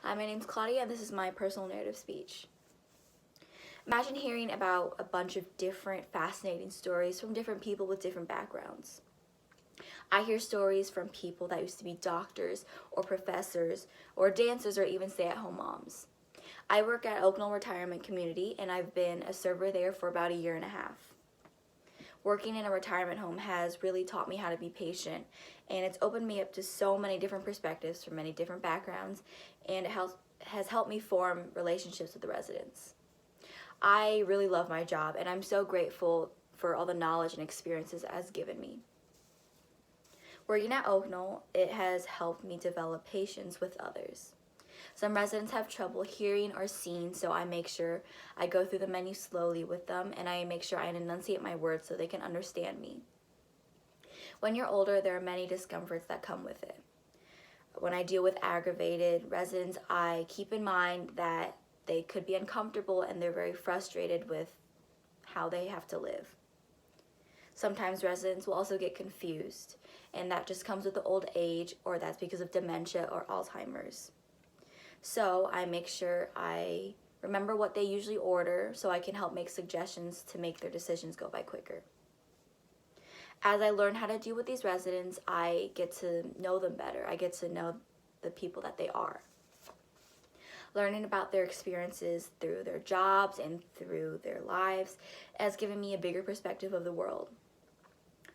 Hi, my name's Claudia, and this is my personal narrative speech. Imagine hearing about a bunch of different fascinating stories from different people with different backgrounds. I hear stories from people that used to be doctors or professors or dancers or even stay-at-home moms. I work at Oak Knoll Retirement Community, and I've been a server there for about a year and a half. Working in a retirement home has really taught me how to be patient, and it's opened me up to so many different perspectives from many different backgrounds, and it has helped me form relationships with the residents. I really love my job, and I'm so grateful for all the knowledge and experiences it has given me. Working at Oak Knoll, it has helped me develop patience with others. Some residents have trouble hearing or seeing, so I make sure I go through the menu slowly with them, and I make sure I enunciate my words so they can understand me. When you're older, there are many discomforts that come with it. When I deal with aggravated residents, I keep in mind that they could be uncomfortable and they're very frustrated with how they have to live. Sometimes residents will also get confused, and that just comes with the old age, or that's because of dementia or Alzheimer's. So I make sure I remember what they usually order so I can help make suggestions to make their decisions go by quicker. As I learn how to deal with these residents, I get to know them better. I get to know the people that they are. Learning about their experiences through their jobs and through their lives has given me a bigger perspective of the world.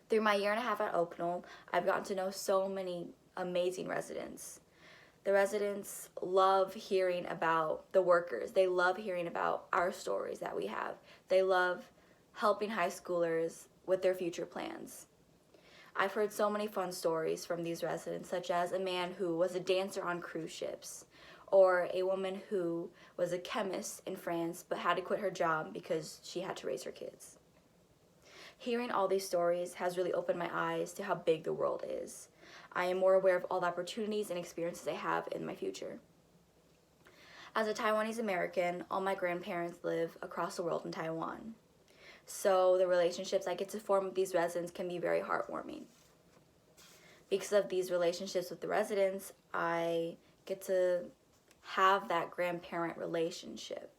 Through my year and a half at Oak Knoll, I've gotten to know so many amazing residents. The residents love hearing about the workers. They love hearing about our stories that we have. They love helping high schoolers with their future plans. I've heard so many fun stories from these residents, such as a man who was a dancer on cruise ships, or a woman who was a chemist in France but had to quit her job because she had to raise her kids. Hearing all these stories has really opened my eyes to how big the world is. I am more aware of all the opportunities and experiences I have in my future. As a Taiwanese American, all my grandparents live across the world in Taiwan. So the relationships I get to form with these residents can be very heartwarming. Because of these relationships with the residents, I get to have that grandparent relationship.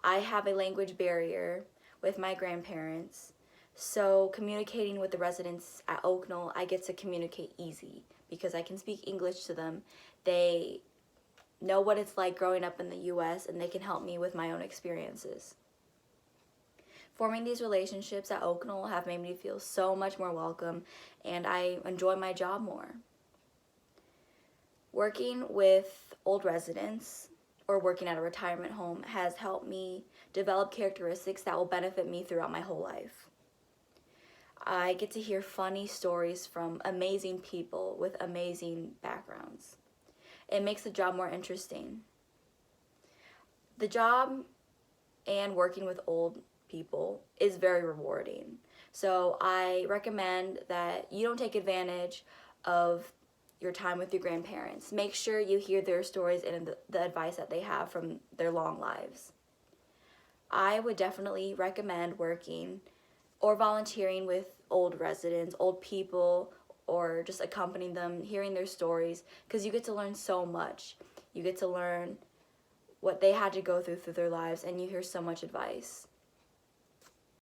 I have a language barrier with my grandparents, so communicating with the residents at Oak Knoll, I get to communicate easy because I can speak English to them. They know what it's like growing up in the US, and they can help me with my own experiences. Forming these relationships at Oak Knoll have made me feel so much more welcome, and I enjoy my job more. Working with old residents or working at a retirement home has helped me develop characteristics that will benefit me throughout my whole life. I get to hear funny stories from amazing people with amazing backgrounds. It makes the job more interesting. The job and working with old people is very rewarding. So I recommend that you don't take advantage of your time with your grandparents. Make sure you hear their stories and the advice that they have from their long lives. I would definitely recommend working or volunteering with old residents, old people, or just accompanying them, hearing their stories, because you get to learn so much. You get to learn what they had to go through their lives, and you hear so much advice.